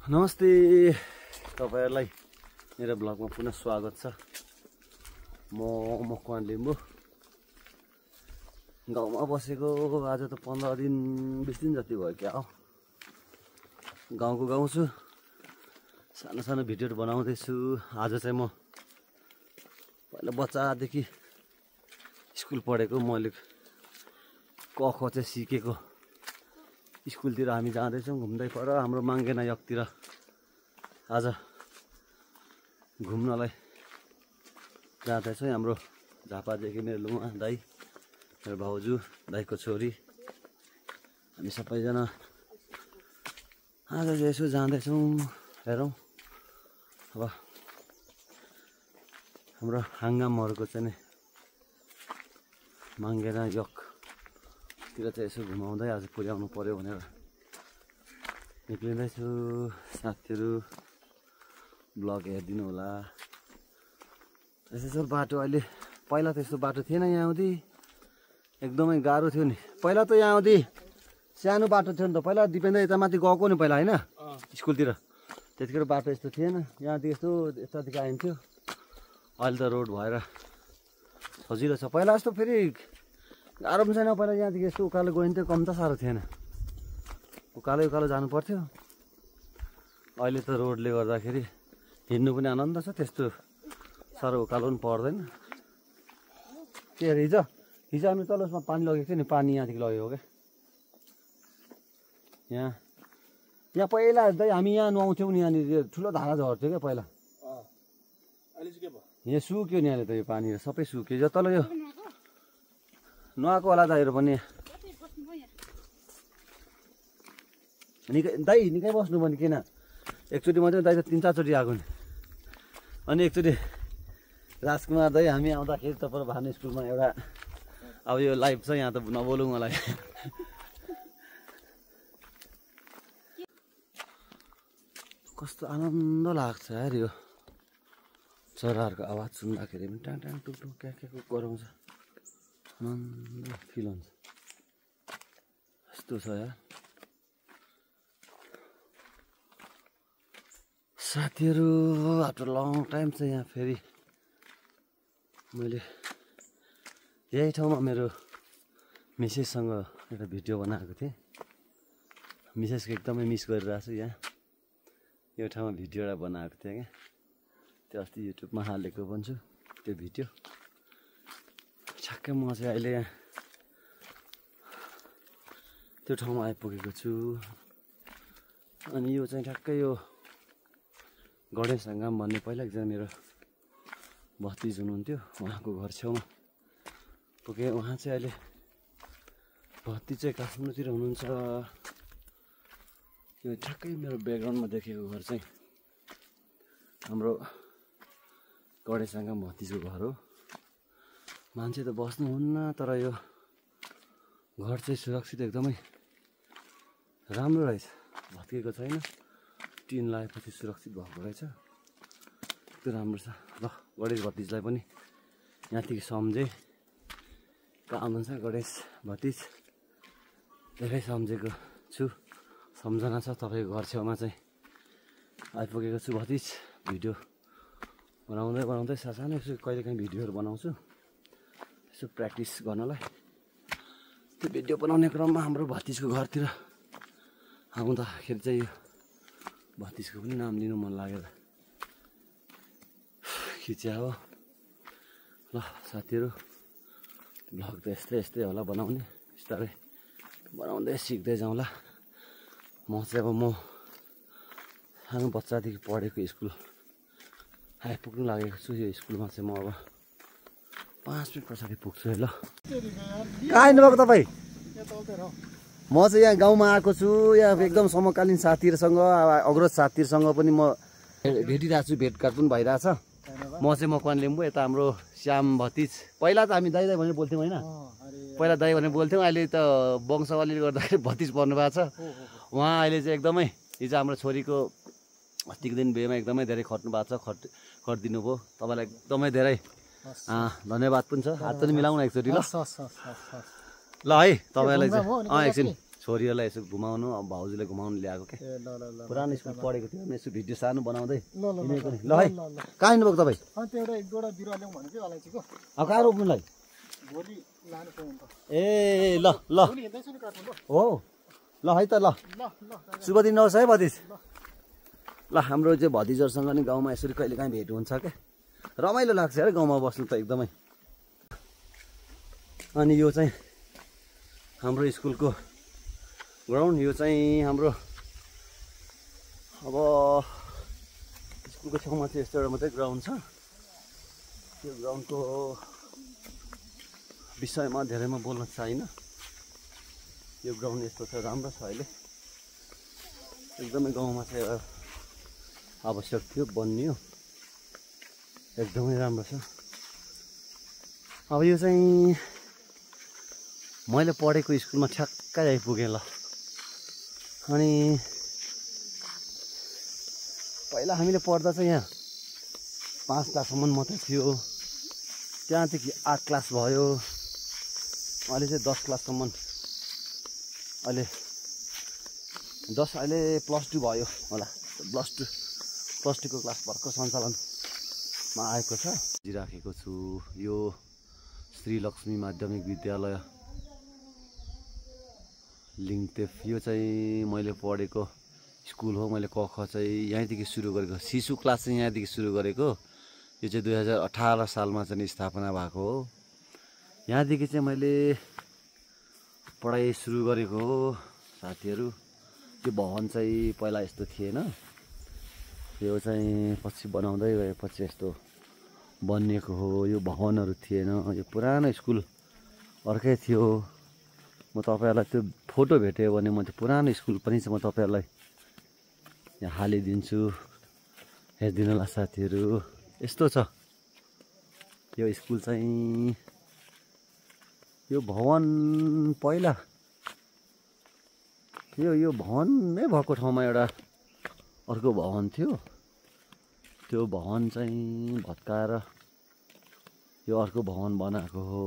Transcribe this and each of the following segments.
नमस्ते तपाईहरुलाई मेरो ब्लगमा पुनः स्वागत छ। म मकवान लिम्बू गाउँमा बसेको आज त 15 दिन 20 दिन जति भयो क्या हो। गाउँको गाउँ छु, सानो सानो भिडियोहरु बनाउँदै छु। आज चाहिँ म पहिला बच्चादेखि स्कुल पढेको, मैले क ख चाहिँ सिकेको स्कुलतिर हामी जाँदैछौँ घुम्दै पर हाम्रो माङ्गेना यकतिर आज घुम्नलाई जाँदैछौँ। हाम्रो झापादेखि मेरो लुमा दाइ, मेरो भाउजू, दाइको छोरी, हामी सबैजना आज चाहिँ यसो जाँदैछौँ। हेरौँ अब हाम्रो हाङ्गामहरूको चाहिँ नि माङ्गेना यकतिर चाहिँ यसो घुमाउँदै आज पुर्याउनु पर्यो भनेर निक्लिँदैछु। साथीहरू ब्लग हेरिदिनु होला। यसो बाटो अहिले, पहिला त यस्तो बाटो थिएन यहाँ आउँदै, एकदमै गाह्रो थियो नि। पहिला त यहाँ आउँदै सानो बाटो थियो नि त, पहिला दिपेन्द्र यता माथि गएको नि पहिला, होइन स्कुलतिर त्यतिखेर बाटो यस्तो थिएन। यहाँदेखि यस्तो यतादेखि आइन्थ्यो, अहिले त रोड भएर सजिलो छ। पहिला यस्तो फेरि गाह्रो पनि छैन। पहिला यहाँदेखि यस्तो उकालो गइन्थ्यो, कम त साह्रो थिएन, उकालो उकालो जानु पर्थ्यो। अहिले त रोडले गर्दाखेरि हिँड्नु पनि आनन्द छ, त्यस्तो साह्रो उकालो पनि पर्दैन। के अरे हिजो हामी तल उसमा पानी लगेको थियो नि, पानी यहाँदेखि लगेको क्या। यहाँ पहिला हामी यहाँ नुहाउँथ्यौँ नि, यहाँनिर ठुलो धारा झर्थ्यो क्या पहिला। यहाँ सुक्यो नि, अहिले त यो पानी सबै सुक्यो। जो तल यो नुहाएको होला दाइहरू पनि, दाइ निकै बस्नु भने किन, एकचोटि मात्रै दाइ त 3-4 चोटि आएको नि। अनि एकचोटि राजकुमार दाइ हामी आउँदाखेरि तपाईँ भानु स्कुलमा एउटा, अब यो लाइभ छ यहाँ त नबोलौँ मलाई। कस्तो आनन्द लाग्छ यार यो चराहरूको आवाज सुन्दाखेरि पनि, टाङ टाङ टुक टुक क्याको कराउँछ, आनन्द फिल हुन्छ। यस्तो छ यार साथीहरू। आफ्टर लङ टाइम चाहिँ यहाँ फेरि मैले यही ठाउँमा मेरो मिसेससँग एउटा भिडियो बनाएको थिएँ। मिसेसको एकदमै मिस गरिरहेको छु। यहाँ यो ठाउँमा भिडियो एउटा बनाएको थिएँ क्या, त्यो अस्ति युट्युबमा हालेको पनि छु त्यो भिडियो। ठ्याक्कै म चाहिँ अहिले यहाँ त्यो ठाउँमा आइपुगेको छु। अनि यो चाहिँ ठ्याक्कै यो गणेश हङ्गाम भन्ने पहिला एकजना मेरो भतिज हुनुहुन्थ्यो, उहाँको घर छेउमा पुगेँ। उहाँ चाहिँ अहिले भतिज चाहिँ काठमाडौँतिर हुनुहुन्छ। यो ठ्याक्कै मेरो ब्याकग्राउन्डमा देखेको घर चाहिँ हाम्रो गणेश हङ्गाम भतिजको घर हो। मान्छे त बस्नुहुन्न, तर यो घर चाहिँ सुरक्षित एकदमै राम्रो रहेछ, भत्किएको छैन। टिन लगाएपछि सुरक्षित भएको रहेछ, त्यो राम्रो छ। ल गणेश भतिजलाई पनि यहाँदेखि सम्झेँ, कहाँ हुनुहुन्छ गणेश भतिज, धेरै सम्झेको छु। सम्झना छ तपाईँको घर छेउमा चाहिँ आइपुगेको छु भतिज। भिडियो बनाउँदै बनाउँदै सानो यसो कहिलेकाहीँ भिडियोहरू बनाउँछु यसो प्र्याक्टिस गर्नलाई। त्यो भिडियो बनाउने क्रममा हाम्रो भतिजको घरतिर आउँदाखेरि चाहिँ यो भतिजको पनि नाम लिनु मन लागेर खिच्या हो। ल साथीहरू, भ्लग त यस्तै यस्तै होला बनाउने, बिस्तारै बनाउँदै सिक्दै जाउँला। म चाहिँ अब सानो बच्चादेखि पढेको स्कुल आइपुग्नु लागेको छु। यो स्कुलमा चाहिँ म अब 5 मिनट पछाडि पुग्छु है। ल कहाँ आइनुभएको तपाईँ? म चाहिँ यहाँ गाउँमा आएको छु। यहाँ एकदम समकालीन साथीहरूसँग, अग्रज साथीहरूसँग पनि म भेटिरहेको छु, भेटघाट पनि भइरहेछ। म चाहिँ मकवान लिम्बू, यता हाम्रो श्याम भतिज। पहिला त हामी दाइ दाइ भनेर बोल्थ्यौँ होइन, पहिला दाइ भनेर बोल्थ्यौँ। अहिले त वंशावलीले गर्दाखेरि भतिज पर्नु भएको छ उहाँ। अहिले चाहिँ एकदमै हिजो हाम्रो छोरीको अस्तिको दिन बिहेमा एकदमै धेरै खट्नु भएको छ, खटिदिनु भयो। तपाईँलाई एकदमै धेरै धन्यवाद पनि छ। हात पनि मिलाउन एकचोटि। ल ल है, तपाईँलाई चाहिँ एकछिन छोरीहरूलाई यसो घुमाउनु अब भाउजूले घुमाउनु ल्याएको के पुरानो स्कुल पढेको थियो यसो भिडियो सानो बनाउँदै ल है कहाँ हिँड्नुभएको तपाईँ अब कहाँ रोप्नुलाई ए ल ल हो ल है त ल शुभ दिन होस् है भतिज ल हाम्रो चाहिँ भतिजहरूसँग नि गाउँमा यसरी कहिले काहीँ भेट हुन्छ क्या रमाइलो लाग्छ अरे गाउँमा बस्नु त एकदमै अनि यो चाहिँ हाम्रो स्कुलको ग्राउन्ड यो चाहिँ हाम्रो अब स्कुलको छेउमा चाहिँ यस्तो एउटा मात्रै ग्राउन्ड छ त्यो ग्राउन्डको विषयमा धेरै म बोल्न चाहिनँ यो ग्राउन्ड यस्तो छ राम्रो छ अहिले एकदमै गाउँमा चाहिँ एउटा आवश्यक थियो बनियो एकदमै राम्रो छ अब यो चाहिँ मैले पढेको स्कुलमा ठ्याक्कै आइपुगेँ ल अनि पहिला हामीले पढ्दा चाहिँ यहाँ 5 क्लाससम्म मात्रै थियो त्यहाँदेखि 8 क्लास भयो अहिले चाहिँ 10 क्लाससम्म अहिले +2 भयो होला +2 को क्लास भर्खर सञ्चालनमा आएको छ राखेको छु यो श्री लक्ष्मी माध्यमिक विद्यालय लिङतेप यो चाहिँ मैले पढेको स्कुल हो मैले क ख चाहिँ यहीँदेखि सुरु गरेको शिशु क्लास चाहिँ यहाँदेखि सुरु गरेको यो चाहिँ 2018 सालमा चाहिँ स्थापना भएको हो यहाँदेखि चाहिँ मैले पढाइ सुरु गरेको हो साथीहरू त्यो भवन चाहिँ पहिला यस्तो थिएन यो चाहिँ पछि बनाउँदै गएपछि यस्तो बनिएको हो यो भवनहरू थिएन यो पुरानो स्कुल अर्कै थियो म तपाईहरुलाई त्यो फोटो भेट्यो भने म त्यो पुरानो स्कुल पनि चाहिँ म तपाईहरुलाई यहाँ हालिदिन्छु हेर्दिनु होला साथीहरू यस्तो छ यो स्कुल चाहिँ यो भवन पहिला यो भवन नै भएको ठाउँमा एउटा अर्को भवन थियो त्यो भवन चाहिँ भत्काएर यो अर्को भवन बनाएको हो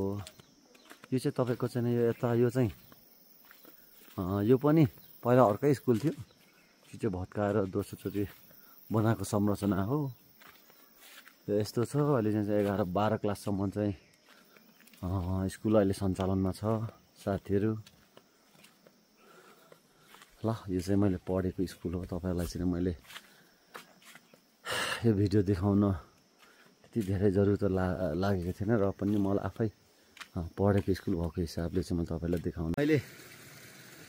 यो चाहिँ तपाईको चाहिँ यो यता यो चाहिँ यो पनि पहिला अर्कै स्कुल थियो त्यो चाहिँ भत्काएर दोस्रोचोटि बनाएको संरचना हो यो यस्तो छ अहिले चाहिँ 11-12 क्लाससम्म चाहिँ स्कुल अहिले सञ्चालनमा छ साथीहरू ल यो चाहिँ मैले पढेको स्कुल हो तपाईहरुलाई चाहिँ मैले यो भिडियो देखाउन त्यति धेरै जरुरत लागेको थिएन र पनि मलाई आफै पढेको स्कुल भएको हिसाबले चाहिँ म तपाईलाई देखाउन अहिले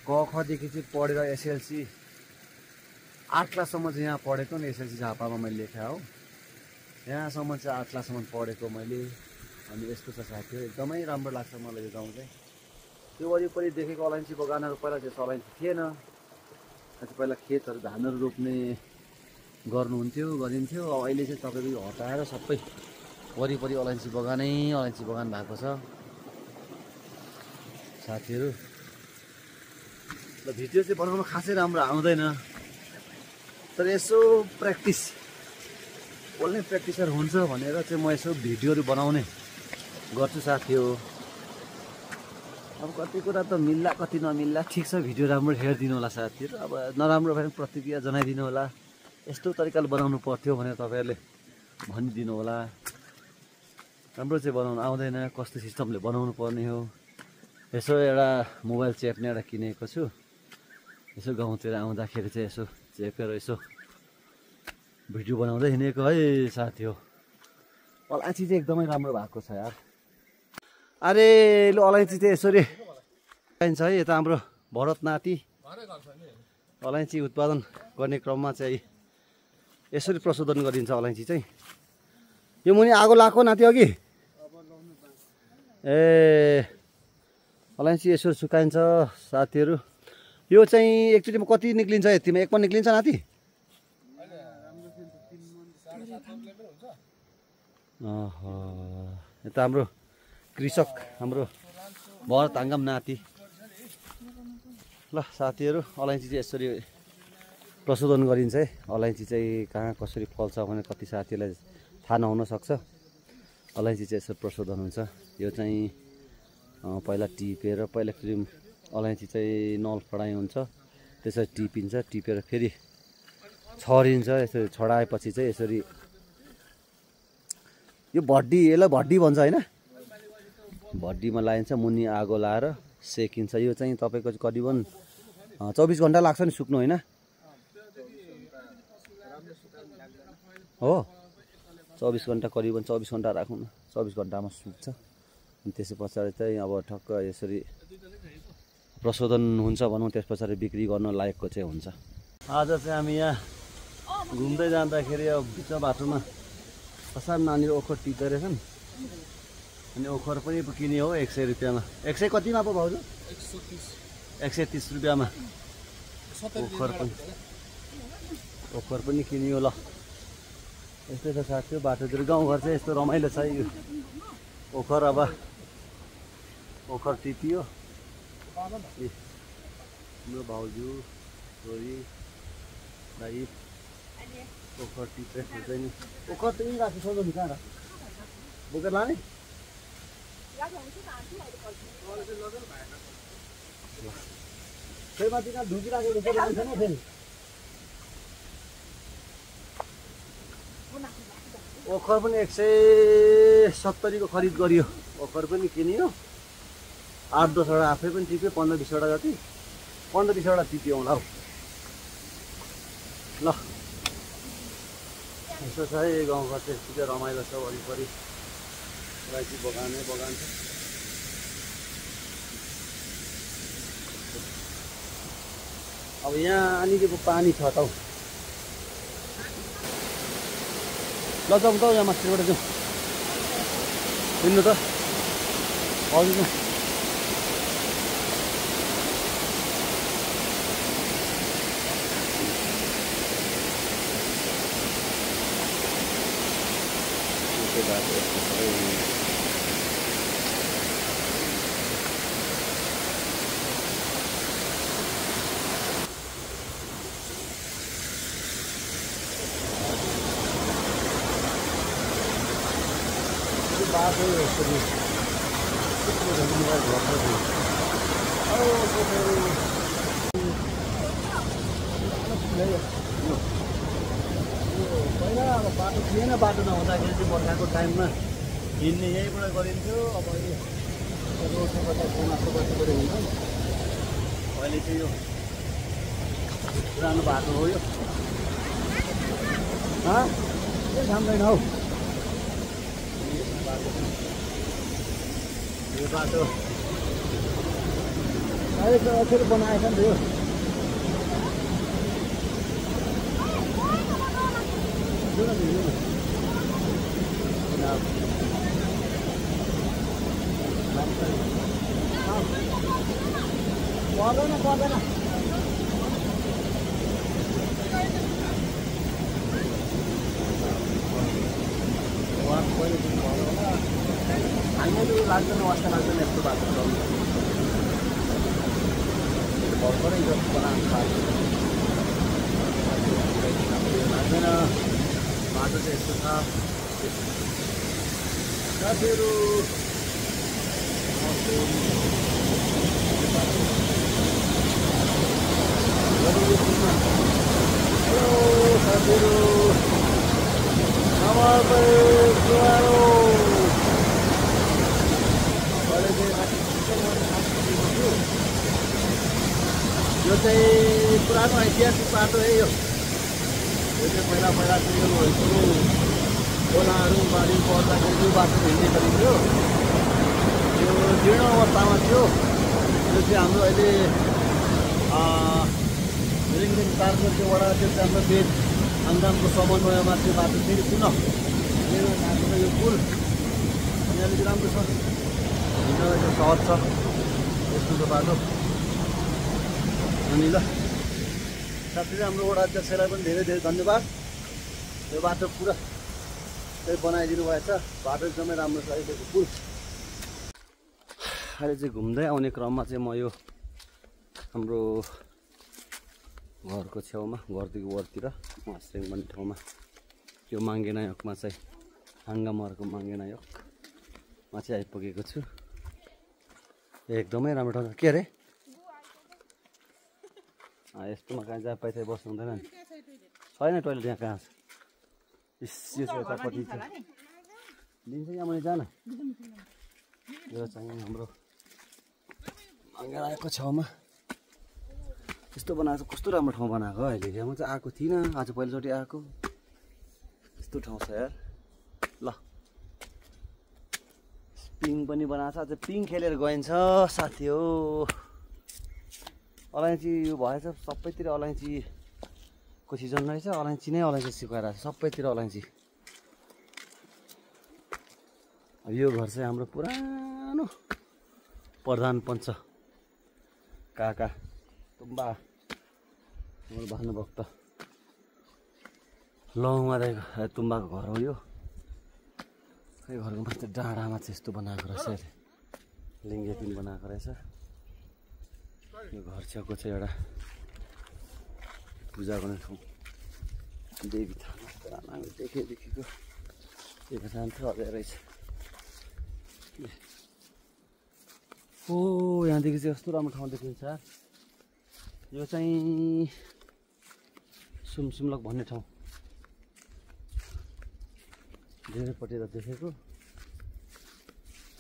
क ख देखि चाहिँ पढेर एसएलसी 8 क्लाससम्म चाहिँ यहाँ पढेको नि एसएलसी झापामा मैले लेखा हो यहाँसम्म चाहिँ 8 क्लाससम्म पढेको मैले अनि यस्तो छ साथीहरू एकदमै राम्रो लाग्छ मलाई यो गाउँ चाहिँ यो वरिपरि देखेको अलैँची बगानहरू पहिला चाहिँ अलैँची थिएन पहिला खेतहरू धानहरू रोप्ने गरिन्थ्यो अब अहिले चाहिँ तपाईको यो हटाएर सबै वरिपरि अलैँची बगान भएको छ साथीहरू र भिडियो चाहिँ बनाउन खासै राम्रो आउँदैन तर यसो प्र्याक्टिस बोल्ने प्र्याक्टिसर हुन्छ भनेर चाहिँ म यसो भिडियोहरू बनाउने गर्छु साथी हो अब कति कुरा त मिल्ला कति नमिल्ला ठिक छ भिडियो राम्रो हेरिदिनु होला साथीहरू अब नराम्रो भए प्रतिक्रिया जनाइदिनु होला यस्तो तरिकाले बनाउनु पर्थ्यो भनेर तपाईहरुले भनिदिनु होला राम्रो चाहिँ बनाउन आउँदैन कस्तो सिस्टमले बनाउनु पर्ने हो यसो एउटा मोबाइल च्याप्ने एउटा किनेको छु यसो गाउँतिर आउँदाखेरि चाहिँ यसो चेपेर यसो भिडियो बनाउँदै हिँडेको है साथी हो अलैँची चाहिँ एकदमै राम्रो भएको छ यार अरे लो अलैँची चाहिँ यसरी पाइन्छ है यता हाम्रो भरत नाति अलैँची उत्पादन गर्ने क्रममा चाहिँ यसरी प्रशोधन गरिन्छ अलैँची चाहिँ यो मुनि आगो लाको नाति अघि ए अलैँची यसरी सुकाइन्छ साथीहरू यो चाहिँ एकचोटिमा कति निक्लिन्छ यतिमा एकमा निक्लिन्छ नाति यता हाम्रो कृषक हाम्रो भरत हाङ्गम नाति ल साथीहरू अलैँची चाहिँ यसरी प्रशोधन गरिन्छ है अलैँची चाहिँ कहाँ कसरी फल्छ भने कति साथीहरूलाई थाहा नहुन सक्छ अलैँची चाहिँ यसरी प्रशोधन हुन्छ यो चाहिँ पहिला टिपेर पहिला क्रिम अलैँची चाहिँ नलफडाइ हुन्छ, त्यसरी टिपिन्छ, टिपेर फेरि छरिन्छ। यसरी छडाएपछि चाहिँ यसरी यो भड्डी, यसलाई भड्डी भन्छ होइन, भड्डीमा लाइन्छ, मुनि आगो लाएर सेकिन्छ। यो चाहिँ तपाईँको करिबन 24 घन्टा लाग्छ नि सुक्नु होइन हो। 24 घन्टा, करिबन 24 घन्टा राखौँ न, 24 घन्टामा सुक्छ। अनि त्यस पछाडि चाहिँ अब ठक्क यसरी प्रशोधन हुन्छ भनौँ, त्यस पछाडि बिक्री गर्न लायकको चाहिँ हुन्छ। आज चाहिँ हामी यहाँ घुम्दै जाँदाखेरि अब बिचमा बाटोमा कसार नानीहरू ओखर टिप्दै रहेछन्। अनि ओखर पनि किन्यो हो 100 रुपियाँमा। 100 कतिमा पो भाउजू? 130 रुपियाँमा ओखर पनि किनियो। ल यस्तै छ साथी, बाटोतिर गाउँघर चाहिँ यस्तो रमाइलो छ। यो ओखर अब ओखर टिपियो, हाम्रो भाउजू छोरी दाइ ओखर टिप्दै खोज्छ नि। ओखर त यहीँ राख्नु सक्छ नि, कहाँ राख बोकेर लाने? फेरि माथि कहाँ ढुकिराखेको छैन फेरि। ओखर पनि 170 को खरिद गरियो। ओखर पनि किनियो, 8-10 वटा आफै पनि टिप्यो, 15-20 वटा जति, 15-20 वटा टिप्यो होला हौ। ल यसो छ है गाउँघर चाहिँ, यस्तो चाहिँ रमाइलो छ। वरिपरि अलैँची बगानै बगान छ। अब यहाँ अलिकति पानी छ त हौ। ल जाउँ त यहाँ माथिबाट जाउँ, हिँड्नु त अघि बाटो यसरी पहिला अब बाटो थिएन, बाटो नहुँदाखेरि चाहिँ बर्खाको टाइममा हिँड्ने यहीँबाट गरिन्थ्यो। अब अहिले रोडले गर्दा माथि बस्नुपर्यो हुन्छ। अहिले चाहिँ यो पुरानो बाटो हो यो, केही थाम्दैन हौ यो बाटो। अहिले त अक्षर बनाएछ नि त यो। पर्दैन पर्दैन, हामीहरू लाग्दैन, वास्ता लाग्दैन यस्तो बाटो चल्नु। भर्खरै जस्तो बनाउनु लाग्दैन, बाटो चाहिँ यस्तो छ साथीहरू। हेलो साथीहरू, नमस्ते सुहारो। यो चाहिँ पुरानो ऐतिहासिक बाटो है। यो चाहिँ पहिला चाहिँ यो खोलाहरू बाढी पर्दाखेरि यो बाटो हिँड्ने गरिन्थ्यो। यो जीर्ण अवस्थामा थियो। यो चाहिँ हाम्रो अहिले रिङरिङ तारकोटको वडा अध्यक्ष हाम्रो वेद आन्दोलनको समन्वयमा त्यो बाटो फेरि पुनः मेरो बाटो यो पुल यहाँनिर राम्रो छ, हिँड्नलाई चाहिँ सहज छ यस्तो बाटो। अनि ल साथीले हाम्रो वडा अध्यक्षलाई पनि धेरै धेरै धन्यवाद। यो बाटो पुरा चाहिँ बनाइदिनु भएछ, बाटो एकदमै राम्रो छ अहिलेको पुल। अहिले चाहिँ घुम्दै आउने क्रममा चाहिँ म यो हाम्रो घरको छेउमा, घरदेखि वरतिर मास्रेङ भन्ने ठाउँमा यो माङ्गेनायकमा चाहिँ हाङ्गामहरको माङ्गेनायकमा चाहिँ आइपुगेको छु। एकदमै राम्रो ठाउँ छ। के अरे यस्तोमा कहाँ जहाँ पाइ त्यहाँ बस्नु हुँदैन नि छैन टोइलेट यहाँ कहाँ छ यो चाहिँ यतापट्टि छ दिन्छ यहाँ मैले जान यो चाहिँ हाम्रो मङ्गलाको छेउमा यस्तो बनाएको कस्तो राम्रो ठाउँ बनाएको अहिले म चाहिँ आएको थिइनँ आज पहिलोचोटि आएको यस्तो ठाउँ छ यार ल पिङ पनि बनाएको छ अझ पिङ खेलेर गइन्छ साथी हो अलैँची यो भएछ सबैतिर अलैँचीको सिजन रहेछ अलैँची नै अलैँची सुकाएर सबैतिर अलैँची अब यो घर चाहिँ हाम्रो पुरानो प्रधान पञ्च काका तुम्बा हाम्रो भानुभक्त लौमा तुम्बाको घर हो यो घरको मात्र डाँडामा चाहिँ यस्तो बनाएको रहेछ लिङ्गे पिन बनाएको रहेछ यो घर छेउको चाहिँ एउटा पूजा गर्ने ठाउँ देवी थान हामी देखेको देवी थान थियो रहेछ ओ यहाँदेखि चाहिँ यस्तो राम्रो ठाउँ देखिन्छ यो चाहिँ सुमसुमलक भन्ने ठाउँ धेरैपट्टि त देखेको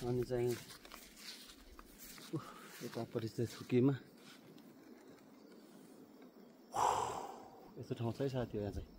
अनि चाहिँ यतापट्टि चाहिँ थुकीमा यस्तो ठाउँ छ है साथी यहाँ चाहिँ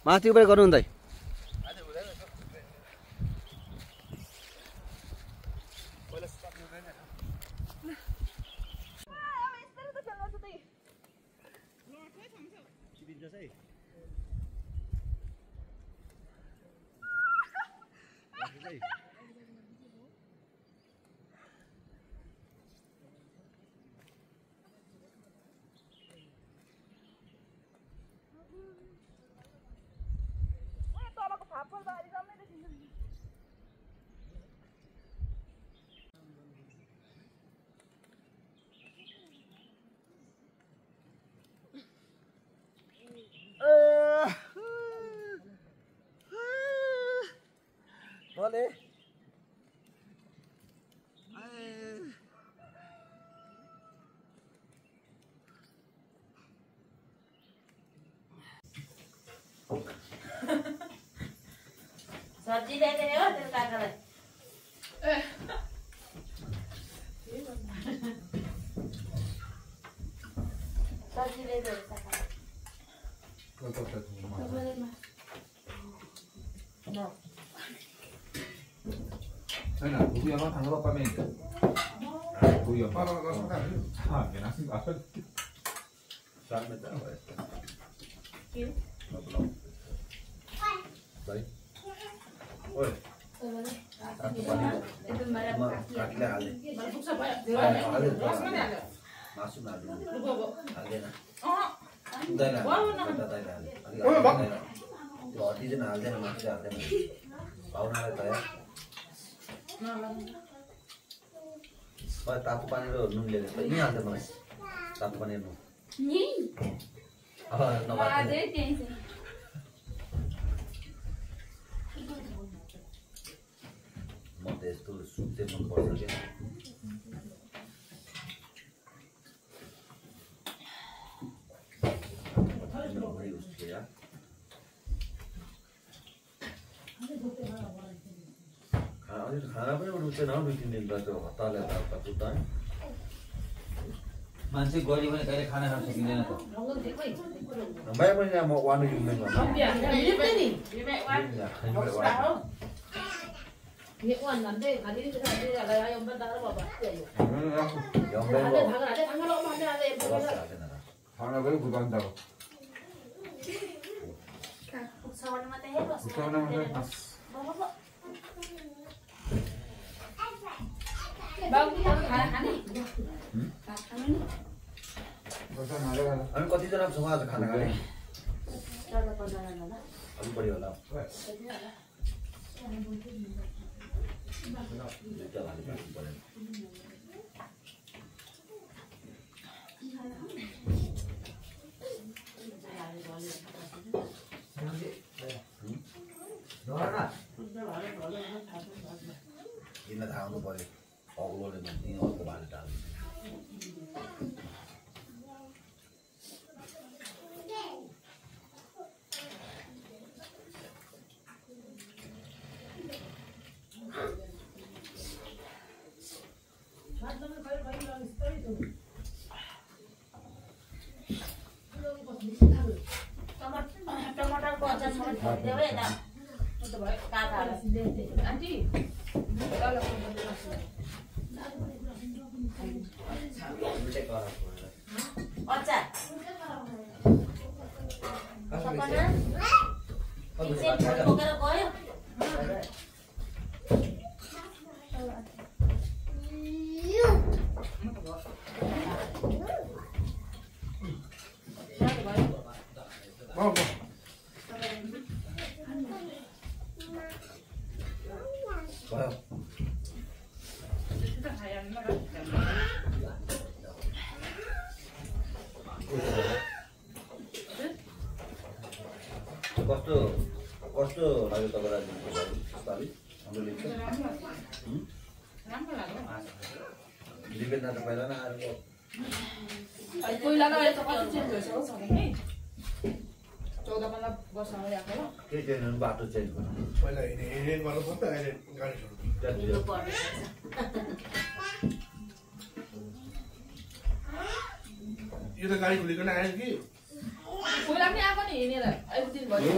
माथि उपर गर्नु हुँदै बोले सब्जी ले दे हो तेरे काका सब्जी ले they Đây là thú vị nó thằng nó qua mình. Thú vị nó nó thằng cái nó xin bảo. Sao mới tạo vậy? Cứu. Đấy. Ôi. itu marah masuk lagi. Roti itu nalde na masuk ada na. Bau nalde kaya. Mas tapu pani ro nun le. Ini ada mas. Tapu pani ro. ni Ah, no ada ada. tensi Mau tes tu sup te mau buat lagi. Ya. खाना पनि रुच्दैन हौ 2-3 दिन त त्यो हतारले हतार पुट्दा मान्छे गरी पनि कहिले खाना खान सकिँदैन त Mấy bên nhà một quan thì mình Không biết cái gì. Đi mẹ quan. Không sao. Việc quan làm thế, cái gì cái là ông bắt đầu bảo vậy. Giống bên Thằng bộ. thằng nó mà ra em không biết. 하나 그래 부담다고. 국사원한테 해봤어. 부담하면 먹어. Bao nhiêu hả? 벌써 나래가. Anh có tí cho năm số hoa rồi khả năng này. Cho nó còn là Anh bari vào đâu? Chờ lại đi vào đây. Ini tahu tu boleh. Allah le mandi orang kebal dah. टमाटर को अच्छा समझ देवे ना तो भाई का था आंटी kalau Cek orang. अच्छा apa ना इसे वगैरह गयो 뭐. Wow. Kosto lagi kabar aja sekali. Ambil itu. Jadi kan ada pelajaran hari itu. कोई लगा है तो कौन चेंज हो सकता है नहीं 14 वर्ष हो गया है के चेंज बाटो चेंज गर्नु पहिला हिँड्ने गर्नु पर्छ अहिले गाडी छोड्नु यो त गाडी खुलिकन आयो कि कोही लाग्ने आएको नि हिँडेर अहिले दिन भयो